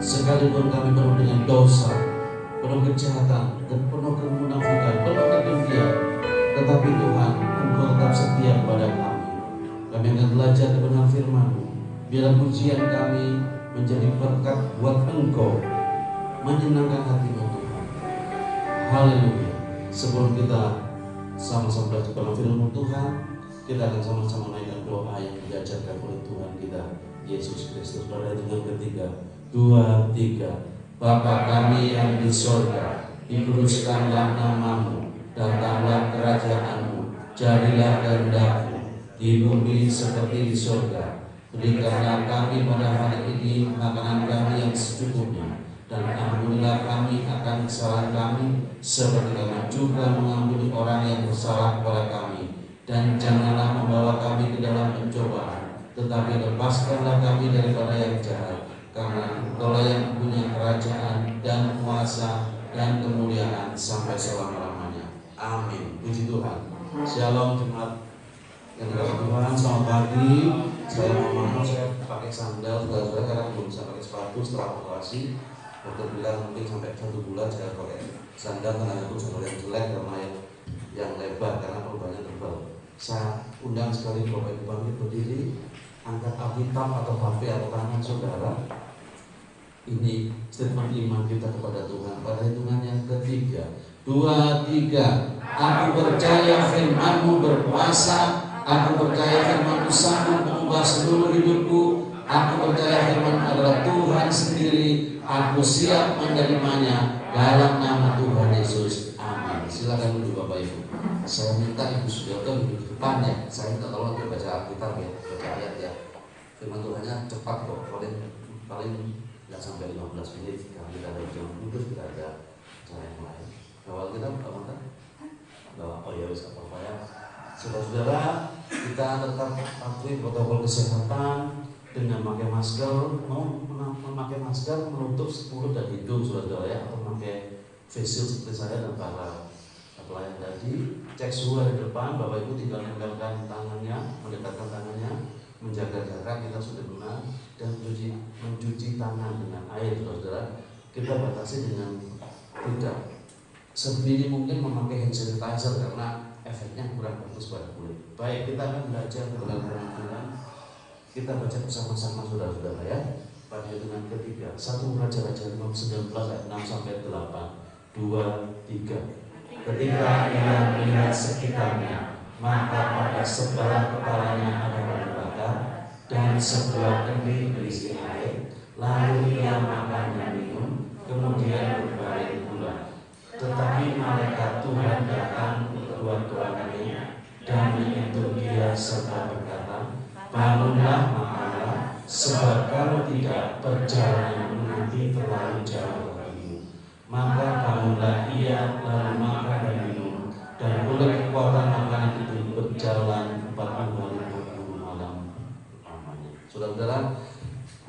Sekalipun kami penuh dengan dosa, penuh kejahatan, dan penuh kemunafikan, penuh kedengkian, tetapi Tuhan, Engkau tetap setia kepada kami. Kami akan belajar kebenaran firman-Mu. Biarlah pujian kami menjadi berkat buat Engkau, menyenangkan hati-Mu Tuhan. Haleluya. Sebelum kita sama-sama belajar kebenaran firman Tuhan, kita akan sama-sama naikkan doa yang diajarkan oleh Tuhan kita, Yesus Kristus. Pada dengan ketiga, 2, 3. Bapa kami yang di surga, dikuduskanlah nama-Mu, datanglah kerajaan-Mu, jadilah kehendak-Mu di bumi seperti di surga. Berikanlah kami pada hari ini makanan kami yang secukupnya, dan ampunilah kami akan kesalahan kami, seperti kami juga mengampuni orang yang bersalah kepada kami. Dan janganlah membawa kami ke dalam pencobaan, tetapi lepaskanlah kami daripada yang jahat. Karena Engkaulah yang punya kerajaan dan kuasa dan kemuliaan sampai selama-lamanya. Amin. Puji Tuhan. Shalom jemaat yang dirahmati Tuhan. Selamat pagi. Saya mau saya pakai sandal saudara karena belum bisa pakai sepatu setelah operasi. Dokter bilang mungkin sampai 1 bulan saya pakai sandal karena itu sandal yang jelek karena yang lebar karena perubahannya tebal. Saya undang sekali Bapak Ibu kami berdiri, angkat Alkitab atau HP atau tangan saudara. Ini statement iman kita kepada Tuhan pada hitungan yang ketiga, 2, 3. Aku percaya firman-Mu berkuasa. Aku percaya firman-Mu sanggup mengubah seluruh hidupku. Aku percaya firman adalah Tuhan sendiri. Aku siap menerimanya dalam nama Tuhan Yesus. Amin. Silakan duduk Bapak Ibu. Saya minta Ibu Sudarto di depan ya. Saya minta tolong untuk baca Alkitab ya, baca ayat ya. Firman Tuhannya cepat kok, paling nggak sampai 15 menit. Kalau kita ada jam kudus, kita ada cara yang lain. Awal kita buka bawa oh ya wis apa ya. Saudara-saudara, kita tetap patuhi protokol kesehatan dengan memakai masker. Mau memakai masker menutup mulut dan hidung saudara ya, atau memakai face shield seperti saya dan para pelayan tadi. Cek suhu di depan, Bapak Ibu tinggal menempelkan tangannya, mendekatkan tangannya, menjaga jarak kita sudah benar, dan mencuci tangan dengan air saudara. Kita batasi dengan tidak sebini mungkin memakai hand sanitizer karena efeknya kurang bagus pada kulit. Baik, kita akan belajar dalam Tuhan. Kita baca bersama-sama saudara-saudara ya. Pada hitungan ketiga, 1 Raja-Raja 19 ayat 6 sampai 8. 2, 3. Ketika ia melihat sekitarnya, maka pada sebelah kepalanya ada batu bakar dan sebelah kendi berisi air. Lalu ia makan dan minum, kemudian berbaring pulang. Tetapi malaikat Tuhan datang kedua-duanya dan menyentuh dia serta berkata, bangunlah, makanlah, sebab kalau tidak perjalanan nanti terlalu jauh bagimu. Maka bangunlah ia, lalu makan dan minum, dan oleh kekuatan makanan itu berjalan 40 hari 40 malam lamanya. Saudara-saudara,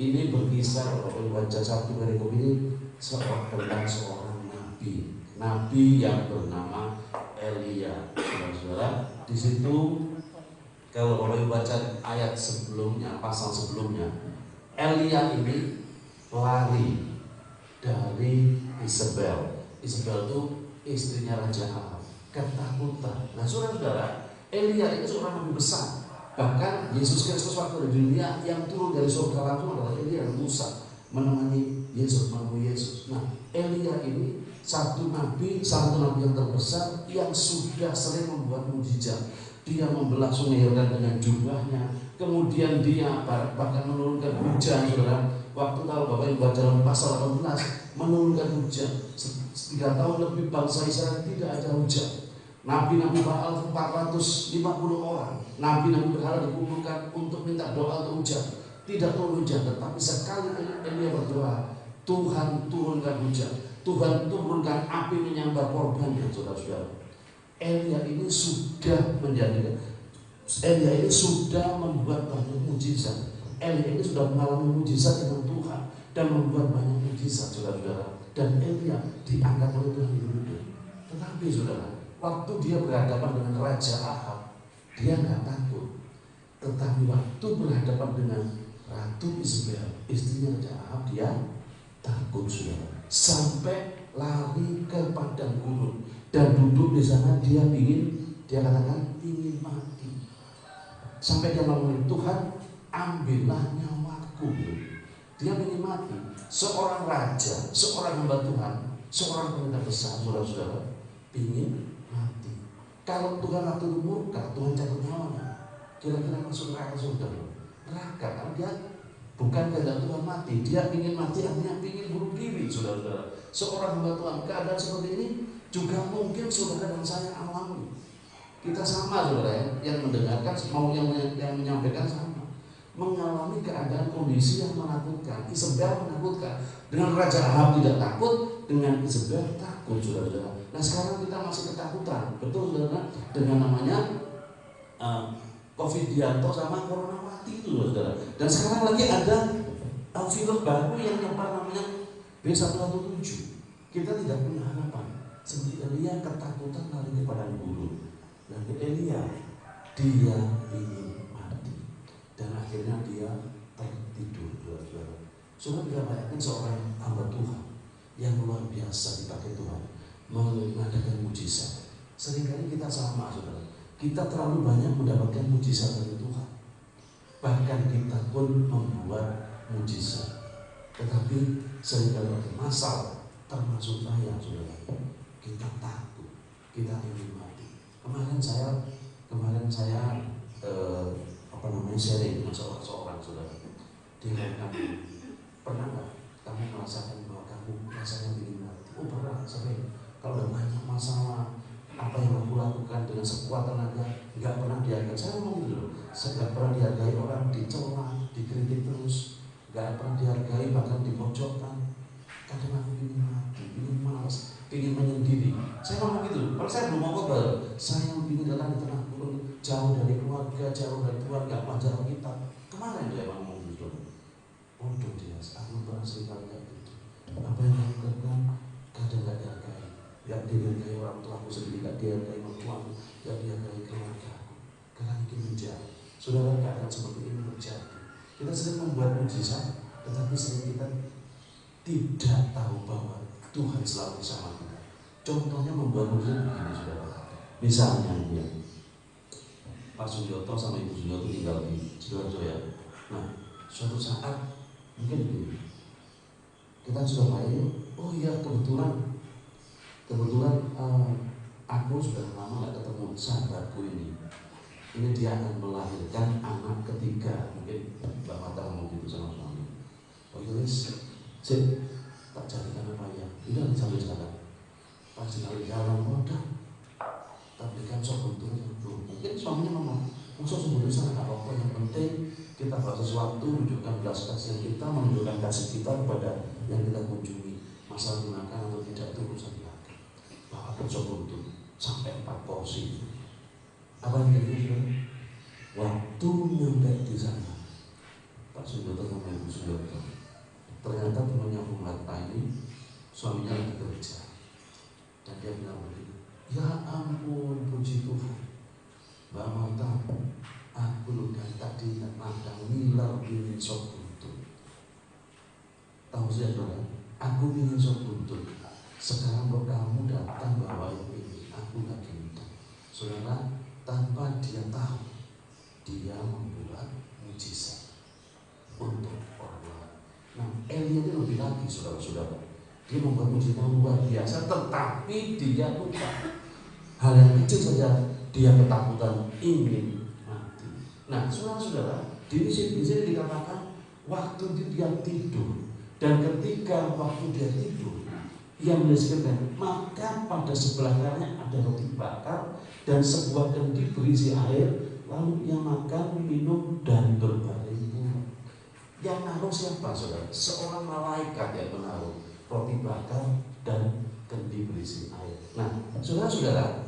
ini berkisar oleh wajah satu dari ini tentang seorang nabi yang bernama Elia. Saudara-saudara, di situ kalau oleh baca ayat sebelumnya, pasal sebelumnya, Elia ini lari dari Isabel. Isabel itu istrinya Raja Ahab, ketakutan. Nah saudara-saudara, Elia itu seorang nabi besar. Bahkan Yesus Kristus waktu di dunia yang turun dari surga langsung adalah Elia dan Musa. menemani Yesus, menemui Yesus. Nah, Elia ini satu nabi yang terbesar yang sudah sering membuat mujizat. Dia membelah sungai Yordan dengan jubahnya. Kemudian dia bahkan menurunkan hujan, saudara. Waktu tahu Bapak Ibu baca dalam pasal 18, menurunkan hujan. 3 tahun lebih bangsa Israel tidak ada hujan. Nabi-nabi Baal 450 orang. Nabi-nabi berhala dikumpulkan untuk minta doa untuk hujan. Tidak turun hujan, tetapi sekali Elia berdoa, Tuhan turunkan hujan. Tuhan turunkan api menyambar korbannya, saudara-saudara. Elia ini sudah membuat banyak mujizat. Elia ini sudah mengalami mujizat dengan Tuhan dan membuat banyak mujizat, saudara-saudara. Dan Elia diangkat oleh Tuhan dulu. Tetapi saudara, waktu dia berhadapan dengan Raja Ahab, dia nggak takut. Tetapi waktu berhadapan dengan Ratu Isabel, istrinya Raja Ahab, dia takut, saudara. Sampai lari ke padang gurun dan duduk di sana. Dia katakan ingin mati. Sampai dia ngomong, Tuhan ambillah nyawaku. Dia ingin mati. Seorang raja, seorang hamba Tuhan, seorang pemerintah besar, saudara-saudara, ingin mati. Kalau Tuhan waktu itu murka, Tuhan cabut nyawanya, kira-kira masuk neraka, saudara. Neraka, karena dia bukan kehendak Tuhan mati. Dia ingin mati, artinya ingin bunuh diri, saudara-saudara. Seorang hamba Tuhan, keadaan seperti ini juga mungkin saudara dan saya alami. Kita sama, saudara, yang mendengarkan mau yang menyampaikan sama, mengalami keadaan kondisi yang menakutkan. Isabel menakutkan. Dengan Raja Ahab tidak takut, dengan Isabel takut, saudara-saudara. Nah, sekarang kita masih ketakutan, betul, saudara, dengan namanya Covidianto sama Coronawati itu, saudara. Dan sekarang lagi ada virus baru yang nyebar namanya B117. Kita tidak punya harapan. Seperti Elia ketakutan lari ke padang gurun. Dan Elia dia ingin mati. Dan akhirnya dia tertidur, saudara. Saudara bisa bayangkan seorang hamba Tuhan yang luar biasa dipakai Tuhan mengadakan mujizat. Seringkali kita sama, saudara. Kita terlalu banyak mendapatkan mujizat dari Tuhan. Bahkan kita pun membuat mujizat. Tetapi seringkali ada masalah, termasuk saya, saudara. Kita takut, kita ingin mati. Kemarin saya sharing dengan seorang saudara. Dia mengatakan, pernah nggak kamu merasakan bahwa kamu rasanya ingin mati? Oh, pernah, sering. Kalau ada banyak masalah, apa yang aku lakukan dengan sekuat tenaga nggak pernah dihargai. Saya ngomong gitu loh, saya nggak pernah dihargai, orang dicela, dikritik terus, nggak pernah dihargai, bahkan dipojokkan. Kadang aku ingin mati, ingin malas, ingin menyendiri. Saya ngomong gitu, kalau saya belum mau khotbah, saya ingin datang di tengah gurun, jauh dari keluarga, jauh dari Tuhan, nggak belajar kita. Kemarin saya ngomong gitu. Waduh dia, aku pernah sekali kayak gitu. Apa yang kamu lakukan kadang nggak dihargai. Gak dihargai orang tua aku sendiri, gak dihargai mertuaku, gak dihargai keluarga aku. Karena itu menjadi, saudara, keadaan seperti ini terjadi. Kita sering membuat mujizat, tetapi sering kita tidak tahu bahwa Tuhan selalu bersama kita. Contohnya membuat mujizat begini, saudara. Misalnya ya, Pak Sujoto sama Ibu Sujoto tinggal di Sidoarjo ya. Nah, suatu saat mungkin begini, kita sudah main. Oh iya, kebetulan aku sudah lama gak ketemu sahabatku ini. Ini dia akan melahirkan anak ketiga. Mungkin Mbak Mata ngomong gitu sama suami. Oh yes, sip, tak jadikan apa ya. Tidak sampai sekarang. Pas sekali jalan mudah, tak berikan sok untuk. Mungkin suaminya ngomong, musuh sebetulnya sangat apa-apa. Yang penting kita buat sesuatu, menunjukkan belas kasihan kita, menunjukkan kasih kita kepada yang kita kunjungi. Masalah gunakan atau tidak itu urusan kita. Bapak bercoba untuk sampai 4 porsi. Apa yang terjadi? Waktu nyampe di sana, Pak Sujoto sama Ibu Sujoto, ternyata temannya Bu Marta ini suaminya lagi kerja, dan dia bilang begini, ya ampun, puji Tuhan, Mbak Marta, aku lupa tadi mandang milar ingin sop buntut. Tahu saya saudara, aku ingin sop buntut. Sekarang kok kamu datang bawa ini, aku gak gitu. Saudara, tanpa dia tahu, dia membuat mujizat untuk orang lain. Nah, Elia ini saudara-saudara. Dia membuat mujizat luar biasa, tetapi dia lupa. Hal yang kecil saja dia ketakutan ingin mati. Nah, saudara-saudara, di sini dikatakan waktu dia tidur, dan ketika waktu dia tidur, ia menyebutkan maka pada sebelah kanannya ada roti bakar dan sebuah kendi berisi air, lalu ia makan, minum, dan berbaring pulang. Yang naruh siapa, saudara? Seorang malaikat yang menaruh roti bakar dan kendi berisi air. Nah, saudara-saudara,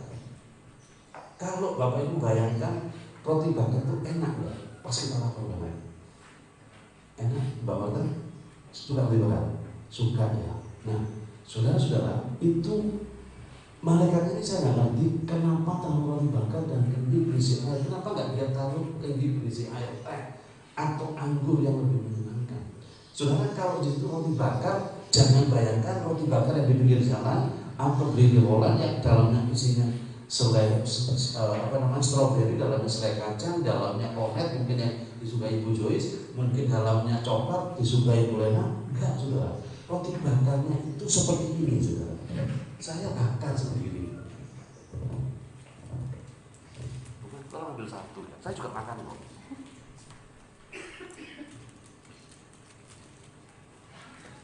kalau Bapak Ibu bayangkan roti bakar itu enak nggak? Pas kita makan banget. Enak, Mbak Marta? Suka roti bakar? Suka ya. Nah, saudara-saudara, itu malaikat ini saya nggak ngerti kenapa taruh roti bakar dan kendi berisi air. Kenapa nggak dia taruh kendi berisi air teh atau anggur yang lebih menyenangkan? Saudara, kalau itu roti bakar, jangan bayangkan roti bakar yang di pinggir jalan atau beli di Holland yang dalamnya isinya selai stroberi, dalamnya selai kacang, dalamnya kornet mungkin yang disukai Ibu Joyce, mungkin dalamnya coklat disukai Ibu Lena. Enggak, saudara. Roti bakarnya itu seperti ini, saudara. Saya bakar sendiri. Bukan, kalau ambil satu, saya juga makan kok.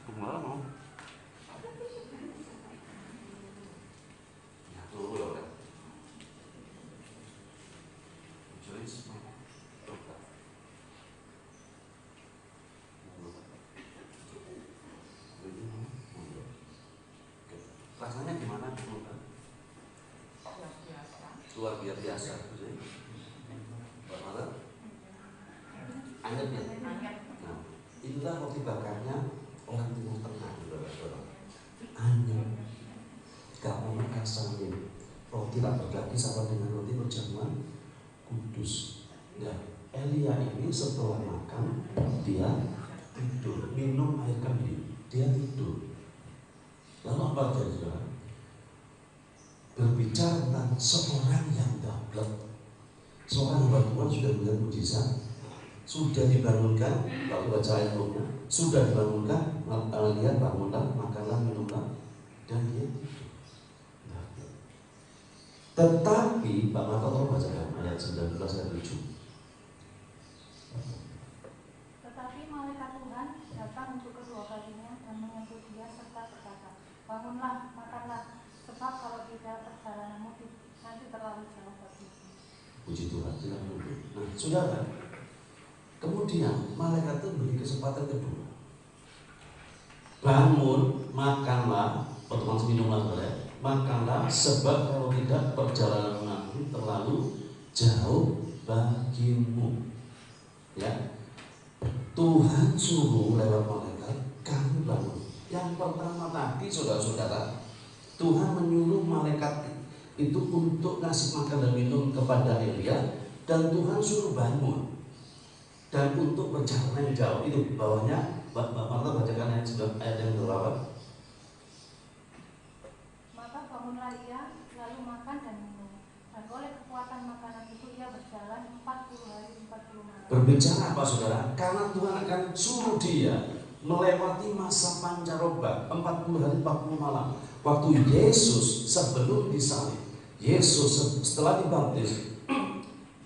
Kemana mau? Ya, tunggu ya udah. Joyce mau? Rasanya gimana? Luar biasa. Bagaimana? Anget ya? Nah, itulah roti bakarnya orang Timur Tengah, saudara-saudara. Anget. Gak mau makan sambil roti tak berdaging sama dengan roti berjamuan kudus. Nah, Elia ini setelah makan dia tidur, minum air kendi, dia tidur. Lalu apa terjadi, saudara? Berbicara tentang seorang yang gablek, seorang hamba Tuhan sudah melihat mujizat, sudah dibangunkan, kalau baca ayatnya, sudah dibangunkan, lihat bangunlah, makanlah, minumlah, dan dia tidur. Tetapi Pak Marta tolong bacakan ayat 19 dan 7. Tetapi malaikat Tuhan datang untuk kedua kalinya dan menyentuh dia serta berkata, bangunlah, makanlah, sebab kalau tidak perjalananmu nanti terlalu jauh bagimu. Puji Tuhan, silakan duduk. Nah, saudara, kemudian malaikat itu beri kesempatan kedua. Bangun, makanlah, otomatis minumlah, saudara. Makanlah, sebab kalau tidak perjalanan nanti terlalu jauh bagimu. Ya, Tuhan suruh lewat malaikat, kamu bangun. Yang pertama tadi, saudara-saudara, Tuhan menyuruh malaikat itu untuk ngasih makan dan minum kepada Elia, dan Tuhan suruh bangun dan untuk berjalan jauh. Itu bawahnya, Mbak Marta bacakan ayat yang berapa? Bangunlah ia, lalu makan dan minum, dan oleh kekuatan makanan itu ia berjalan 40 hari 40 malam. Berbicara apa, saudara? Karena Tuhan akan suruh dia melewati masa pancaroba 40 hari 40 malam. Waktu Yesus sebelum disalib, Yesus setelah dibaptis,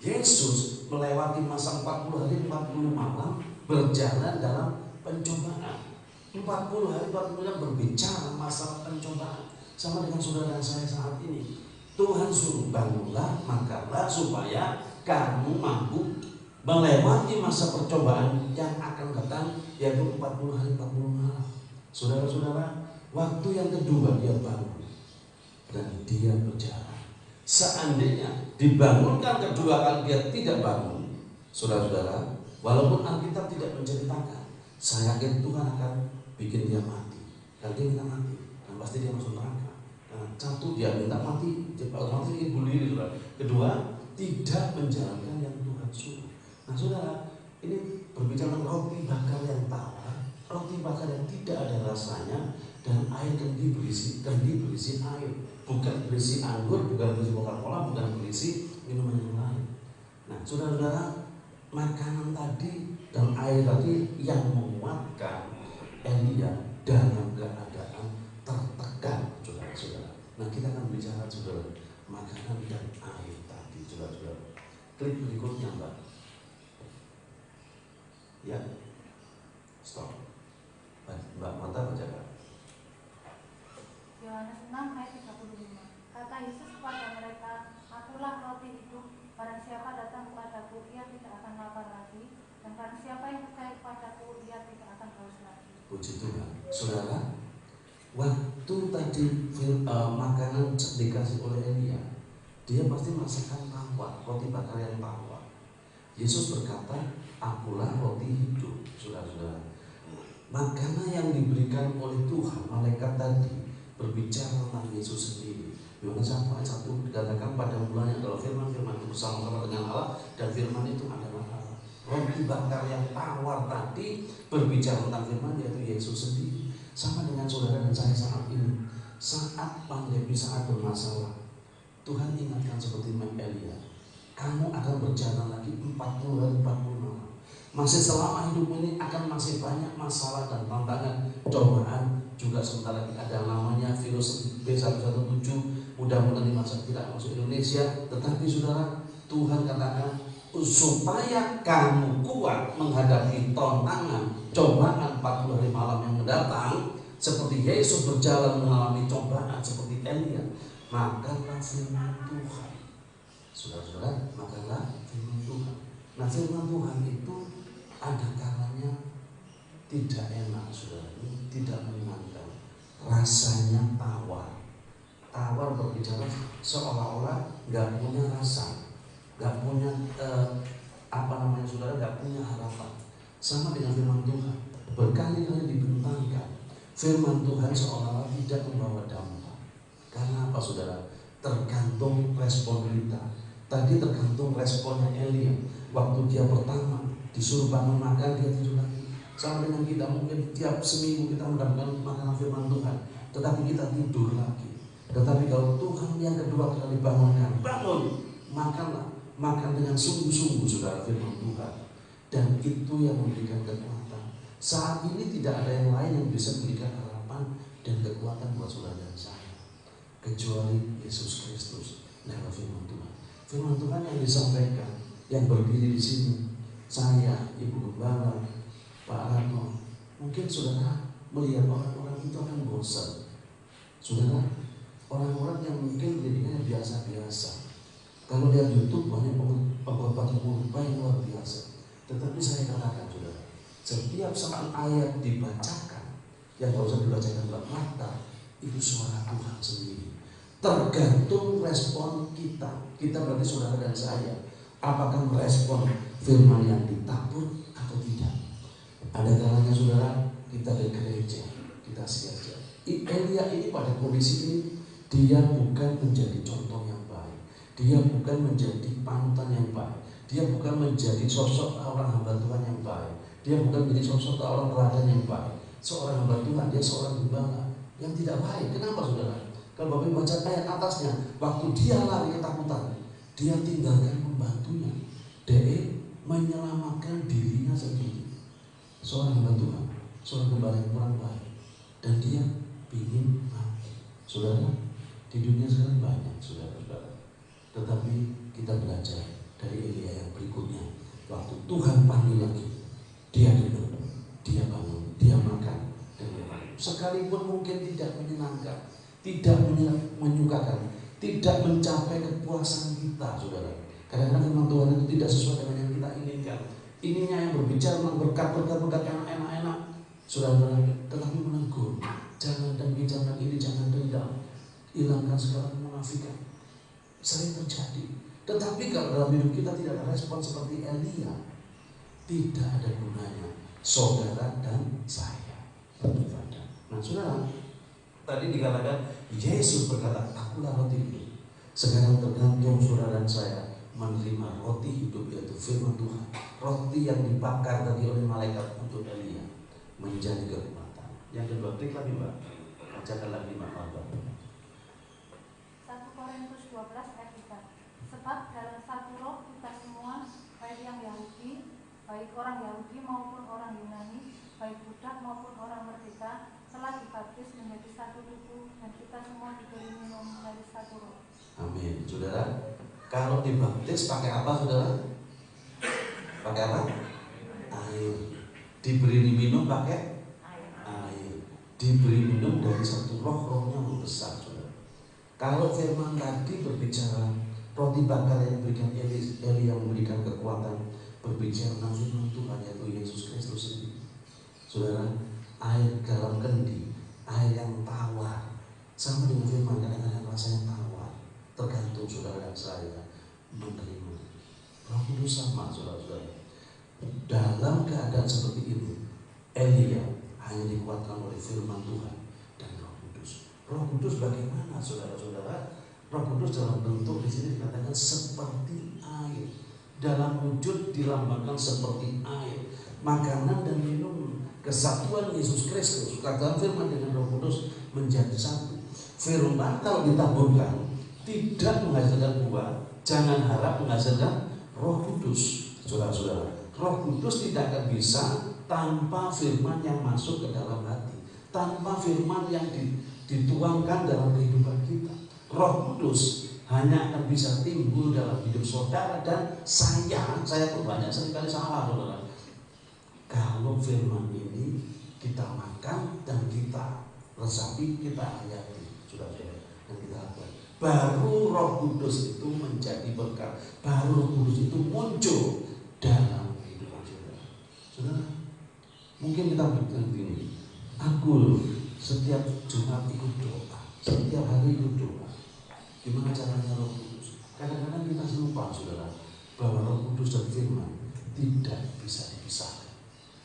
Yesus melewati masa 40 hari 40 malam berjalan dalam pencobaan. 40 hari 40 malam berbicara masalah pencobaan. Sama dengan saudara saya saat ini. Tuhan suruh bangunlah, makanlah supaya kamu mampu melewati masa percobaan yang akan datang, yaitu 40 hari 40 malam. Saudara-saudara, waktu yang kedua dia bangun dan dia berjalan. Seandainya dibangunkan kedua kali dia tidak bangun, saudara-saudara, walaupun Alkitab tidak menceritakan, saya yakin Tuhan akan bikin dia mati. Dan dia minta mati, dan pasti dia masuk neraka. Satu, dia minta mati, otomatis ingin bunuh diri, saudara. Kedua, tidak menjalankan yang Tuhan suruh. Nah, saudara, ini berbicara roti bakar yang tawar, roti bakar yang tidak ada rasanya, dan air kendi berisi air, bukan berisi anggur, bukan berisi Coca-Cola, bukan berisi minuman yang lain. Nah, saudara-saudara, makanan tadi dan air tadi yang menguatkan Elia dalam keadaan tertekan, saudara-saudara. Nah, kita akan bicara, saudara, makanan dan air tadi, saudara-saudara. Klik berikutnya, Mbak. Ya, stop. Mbak Mata bacakan. Yohanes 6 ayat 35. Kata Yesus kepada mereka, "Akulah roti hidup. Barang siapa datang kepadaku, ia tidak akan lapar lagi. Dan barang siapa yang percaya kepadaku, ia tidak akan haus lagi." Puji Tuhan, saudara. Waktu tadi makanan dikasih oleh Elia, dia pasti merasakan tawar, roti bakar yang tawar. Yesus berkata, "Akulah roti hidup." Saudara-saudara, makanan yang diberikan oleh Tuhan, malaikat tadi berbicara tentang Yesus sendiri. Yohanes 1 ayat 1 dikatakan, "Pada mulanya adalah firman, firman itu bersama-sama dengan Allah, dan firman itu adalah Allah." Roti bakar yang tawar tadi berbicara tentang firman, yaitu Yesus sendiri. Sama dengan saudara dan saya saat ini. Saat pandemi, saat bermasalah, Tuhan ingatkan seperti Elia, kamu akan berjalan lagi 40 hari 40 malam. Masih selama hidupmu ini akan masih banyak masalah dan tantangan, cobaan. Juga sebentar lagi ada namanya virus B117. Mudah-mudahan di masa tidak masuk Indonesia. Tetapi saudara, Tuhan katakan supaya kamu kuat menghadapi tantangan, cobaan 40 hari malam yang mendatang, seperti Yesus berjalan mengalami cobaan seperti Elia, makanlah firman Tuhan. Saudara-saudara, makanlah firman Tuhan. Nah, firman Tuhan itu ada kalanya tidak enak, saudara, tidak menyenangkan, rasanya tawar. Tawar berbicara seolah-olah nggak punya rasa, nggak punya saudara, nggak punya harapan. Sama dengan firman Tuhan, berkali-kali dibentangkan. Firman Tuhan seolah-olah tidak membawa dampak. Karena apa, saudara? Tergantung respon kita. Tadi tergantung responnya Elia. Waktu dia pertama disuruh bangun makan, dia tidur lagi. Sama dengan kita, mungkin tiap seminggu kita mendapatkan makanan firman Tuhan, tetapi kita tidur lagi. Tetapi kalau Tuhan yang kedua kali bangunkan, bangun, makanlah, makan dengan sungguh-sungguh, saudara, firman Tuhan. Dan itu yang memberikan kekuatan. Saat ini tidak ada yang lain yang bisa memberikan harapan dan kekuatan buat saudara dan saya, kecuali Yesus Kristus lewat firman Tuhan. Firman Tuhan yang disampaikan, yang berdiri di sini, saya, Ibu Gembala, Pak Rano, mungkin saudara melihat orang-orang itu akan bosan. Saudara, orang-orang yang mungkin pendidikannya biasa-biasa, kalau lihat YouTube banyak pengkhotbah yang luar biasa. Tetapi saya katakan, saudara, setiap saat ayat dibacakan, yang tidak usah dibacakan Mbak Mata, itu suara Tuhan sendiri. Tergantung respon kita. Kita berarti saudara dan saya, apakah merespon firman yang ditabur atau tidak. Ada kalanya, saudara, kita ke gereja, kita sia-sia. Elia ini pada kondisi ini, dia bukan menjadi contoh yang baik, dia bukan menjadi panutan yang baik, dia bukan menjadi sosok orang hamba Tuhan yang baik, dia bukan menjadi sosok orang teladan yang baik. Seorang hamba Tuhan, dia seorang gembala yang tidak baik. Kenapa, saudara? Kalau Bapak baca ayat atasnya, waktu dia lari ketakutan, dia tinggalkan pembantunya, dia menyelamatkan dirinya sendiri. Seorang hamba Tuhan, seorang gembala yang kurang baik, dan dia ingin mati. Saudara, di dunia sekarang banyak saudara-saudara, tetapi kita belajar dari Elia yang berikutnya. Waktu Tuhan panggil lagi, dia duduk, dia bangun, dia makan, dan dia makan. Sekalipun mungkin tidak menyenangkan, tidak menyukakan, tidak mencapai kepuasan kita, saudara. Kadang-kadang firman Tuhan itu tidak sesuai dengan yang kita inginkan. Ininya yang berbicara tentang berkat yang enak-enak, saudara, tetapi menegur, jangan ini, jangan dendam, hilangkan segala kemunafikan. Sering terjadi. Tetapi kalau dalam hidup kita tidak ada respon seperti Elia, tidak ada gunanya saudara dan saya beribadah. Nah, saudara, tadi dikatakan Yesus berkata, "Akulah roti hidup." Sekarang tergantung saudara dan saya menerima roti hidup, yaitu firman Tuhan. Roti yang dibakar tadi oleh malaikat untuk Elia menjadi kekuatan. Yang kedua, klik lagi Mbak, bacakan lagi Mbak Alba. 1 Korintus 12 ayat 3. Sebab dalam satu roh kita semua, baik yang Yahudi, baik orang Yahudi maupun orang Yunani, baik budak maupun orang merdeka, telah Amin. Saudara, kalau dibaptis pakai apa saudara? Pakai apa? Air. Diberi minum pakai air. Diberi minum dari satu roh, rohnya besar saudara. Kalau firman tadi berbicara roti bakar yang diberikan Eli yang memberikan kekuatan, berbicara tentang firman Tuhan yaitu Yesus Kristus sendiri. Saudara, air garam kendi, air yang tawar, sama dengan firman kadang-kadang rasanya tawar. Tergantung saudara dan saya menerima. Roh Kudus sama saudara-saudara. Dalam keadaan seperti ini, Elia hanya dikuatkan oleh firman Tuhan dan Roh Kudus. Roh Kudus bagaimana saudara-saudara? Roh Kudus dalam bentuk di sini dikatakan seperti air, dalam wujud dilambangkan seperti air, makanan dan minum, kesatuan Yesus Kristus, kata firman dengan Roh Kudus menjadi satu. Firman kalau ditaburkan tidak menghasilkan buah, jangan harap menghasilkan Roh Kudus, saudara-saudara. Roh Kudus tidak akan bisa tanpa firman yang masuk ke dalam hati, tanpa firman yang dituangkan dalam kehidupan kita. Roh Kudus hanya akan bisa timbul dalam hidup saudara dan saya pun banyak seringkali salah saudara. Kalau firman ini kita makan dan kita resapi, kita hayati, saudara-saudara, dan kita lakukan, baru Roh Kudus itu menjadi berkat, baru Roh Kudus itu muncul dalam kehidupan saudara. Saudara, mungkin kita berbicara begini, aku setiap Jumat ikut doa, setiap hari ikut doa. Gimana caranya Roh Kudus? Kadang-kadang kita lupa saudara bahwa Roh Kudus dan firman tidak bisa dipisahkan.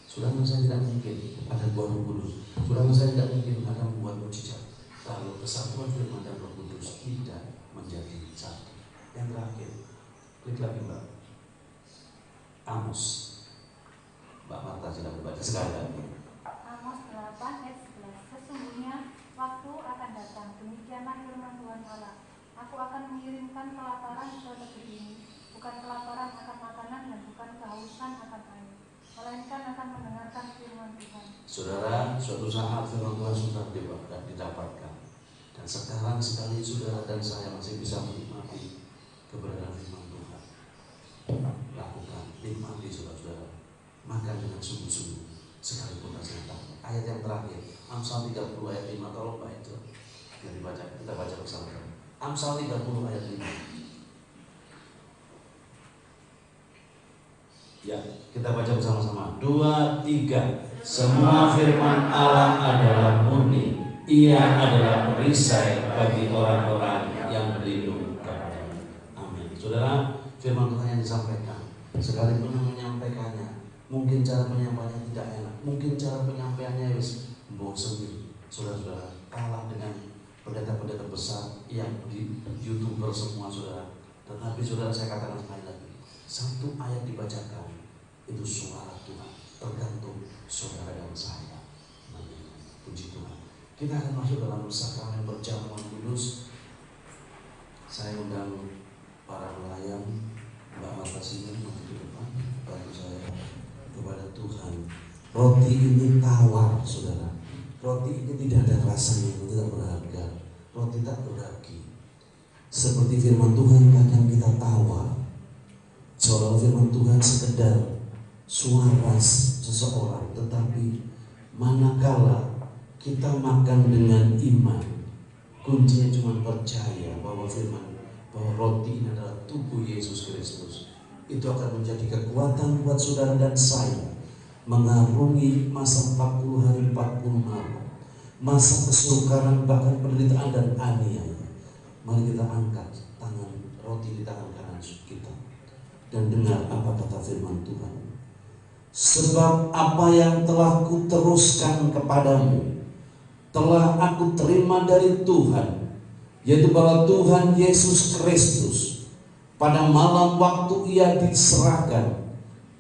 Saudara, saya tidak mungkin ada buah Roh Kudus. Saudara, saya tidak mungkin ada buah mujizat kalau kesatuan firman dan Roh Kudus tidak menjadi satu. Yang terakhir, klik lagi Mbak. Amos. Mbak Marta sudah membaca sekali lagi. Amos 8 ayat 11. Sesungguhnya waktu akan datang, demikianlah firman Tuhan Allah. Aku akan mengirimkan kelaparan ke negeri ini, bukan kelaparan akan makanan dan bukan kehausan akan air, melainkan akan mendengarkan firman Tuhan. Saudara, suatu saat firman Tuhan sudah didapatkan, dan sekarang sekali saudara dan saya masih bisa menikmati keberadaan firman Tuhan. Lakukan, nikmati saudara-saudara, makan dengan sungguh-sungguh sekalipun rasanya takut. Ayat yang terakhir, Amsal 30 ayat 5, tolong Pak itu yang dibaca, kita baca bersama. Amsal 30 ayat 5. Ya, kita baca bersama-sama. 2, 3. Semua firman Allah adalah murni. Ia adalah perisai bagi orang-orang yang berlindung kepada-Nya. Amin. Saudara, firman Tuhan yang disampaikan, sekalipun yang menyampaikannya, mungkin cara penyampaiannya tidak enak, mungkin cara penyampaiannya membosankan. Saudara-saudara, kalah dengan pendeta-pendeta besar yang di YouTuber semua saudara. Tetapi saudara, saya katakan sekali lagi, satu ayat dibacakan itu suara Tuhan, tergantung saudara dan saya. Puji Tuhan. Kita akan masuk dalam sakramen perjamuan kudus. Saya undang para pelayan, Mbak Marta Simen maju ke depan, bantu saya kepada Tuhan. Roti ini tawar saudara. Roti ini tidak ada rasanya, tidak berharga. Roti tak beragi. Seperti firman Tuhan kadang kita tawar, seolah firman Tuhan sekedar suara seseorang, tetapi manakala kita makan dengan iman, kuncinya cuma percaya bahwa firman, bahwa roti ini adalah tubuh Yesus Kristus. Itu akan menjadi kekuatan buat saudara dan saya mengarungi masa 40 hari 40 malam, masa kesukaran bahkan penderitaan dan aniaya. Mari kita angkat tangan roti di tangan kanan kita dan dengar apa kata firman Tuhan. Sebab apa yang telah kuteruskan kepadamu telah aku terima dari Tuhan, yaitu bahwa Tuhan Yesus Kristus pada malam waktu Ia diserahkan,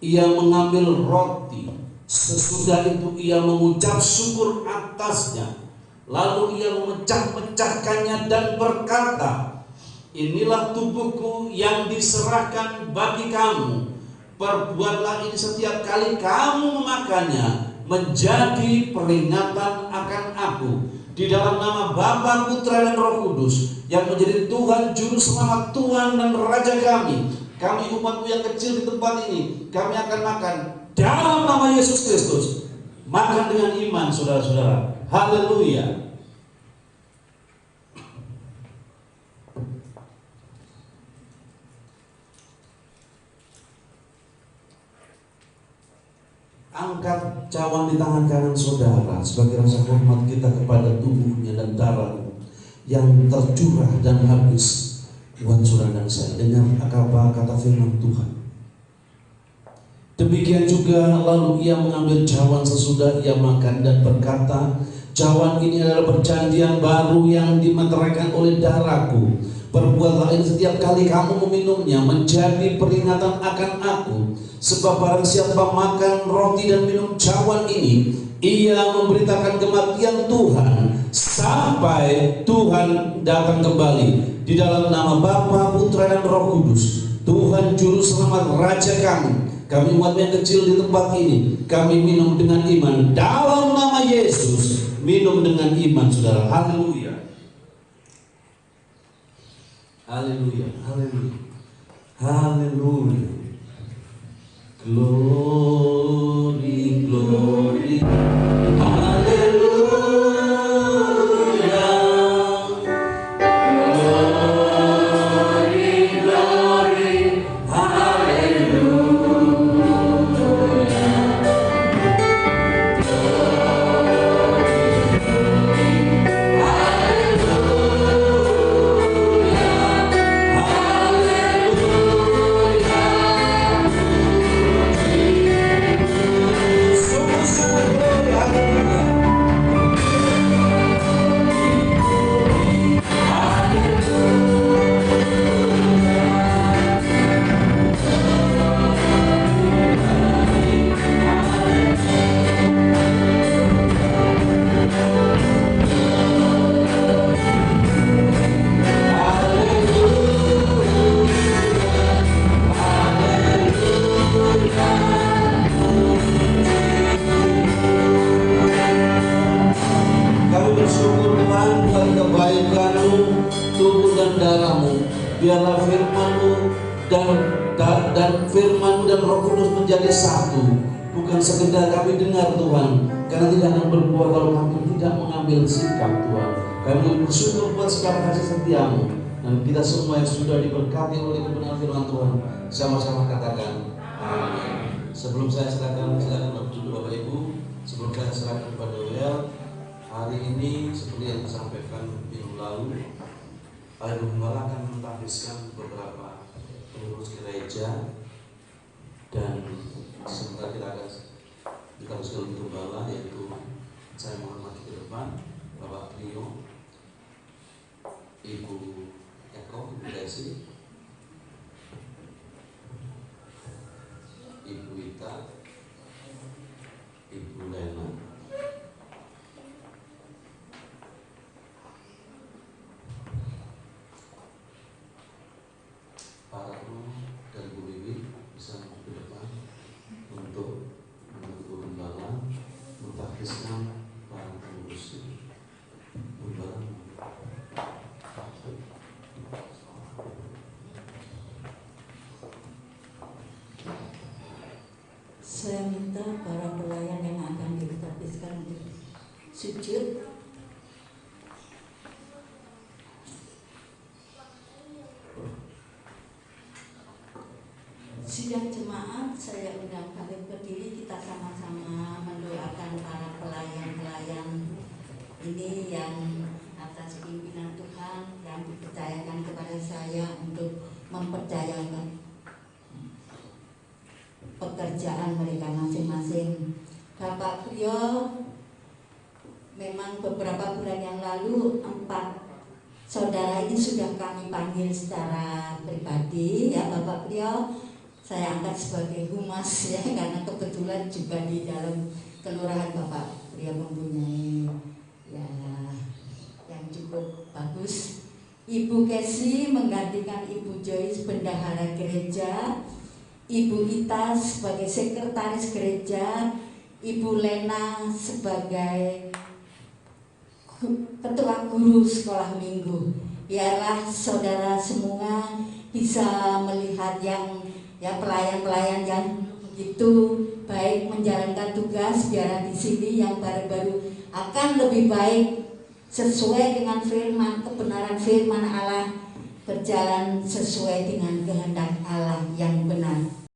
Ia mengambil roti. Sesudah itu Ia mengucap syukur atasnya, lalu Ia memecah-mecahkannya dan berkata, inilah tubuhku yang diserahkan bagi kamu. Perbuatlah ini setiap kali kamu memakannya, menjadi peringatan akan aku. di dalam nama Bapa, Putra, dan Roh Kudus yang menjadi Tuhan, Juru Selamat, Tuhan dan Raja kami umat-Mu yang kecil di tempat ini, kami akan makan dalam nama Yesus Kristus. Makan dengan iman, saudara-saudara. Haleluya. Angkat cawan di tangan kanan saudara sebagai rasa hormat kita kepada tubuhnya dan darahnya yang tercurah dan habis buat saudara dan saya. Dengar apa kata firman Tuhan. Demikian juga lalu ia mengambil cawan sesudah ia makan dan berkata, cawan ini adalah perjanjian baru yang dimeteraikan oleh darahku. Perbuatlah ini setiap kali kamu meminumnya menjadi peringatan akan aku. Sebab barang siapa makan roti dan minum cawan ini, ia memberitakan kematian Tuhan sampai Tuhan datang kembali. Di dalam nama Bapa, Putra, dan Roh Kudus, Tuhan Juru Selamat, Raja kami umat yang kecil di tempat ini, kami minum dengan iman dalam nama Yesus. Minum dengan iman, saudara. Haleluya. Haleluya, haleluya, haleluya. Glory, glory, haleluya. Glory, glory, biarlah firman-Mu dan firman-Mu dan Roh Kudus menjadi satu. Bukan sekedar kami dengar Tuhan, karena tidak akan berbuat kalau kami tidak mengambil sikap Tuhan. Kami bersyukur buat segala kasih setia-Mu, dan kita semua yang sudah diberkati oleh kebenaran firman Tuhan, sama-sama katakan amin. Sebelum saya silakan Bapak Ibu, sebelum saya serahkan kepada Wel, hari ini seperti yang disampaikan minggu lalu, Pak Gembala akan mentahbiskan beberapa pengurus gereja, dan sebentar kita akan ditahbiskan Gembala, yaitu saya menghormati ke depan Bapak Rio, Ibu Eko, Ibu Desi, Ibu Ita, Ibu Lena, Pak Ratu dan Bu Wiwi bisa ke depan untuk membantu Gembala mentahbiskan para pengurus Gembala. Saya minta para pelayan yang akan ditahbiskan untuk sujud. Sidang jemaat, saya undang kalian berdiri, kita sama-sama mendoakan para pelayan-pelayan ini yang atas pimpinan Tuhan yang dipercayakan kepada saya untuk mempercayakan pekerjaan mereka masing-masing. Bapak Prio, memang beberapa bulan yang lalu 4 saudara ini sudah kami panggil secara pribadi, ya Bapak Prio. Saya angkat sebagai humas ya, karena kebetulan juga di dalam kelurahan Bapak Prio mempunyai ya yang cukup bagus. Ibu Kesi menggantikan Ibu Joyce bendahara gereja, Ibu Ita sebagai sekretaris gereja, Ibu Lena sebagai ketua guru sekolah minggu. Biarlah saudara semua bisa melihat yang pelayan-pelayan yang begitu baik menjalankan tugas, biar di sini yang baru-baru akan lebih baik sesuai dengan firman, kebenaran firman Allah, berjalan sesuai dengan kehendak Allah yang benar.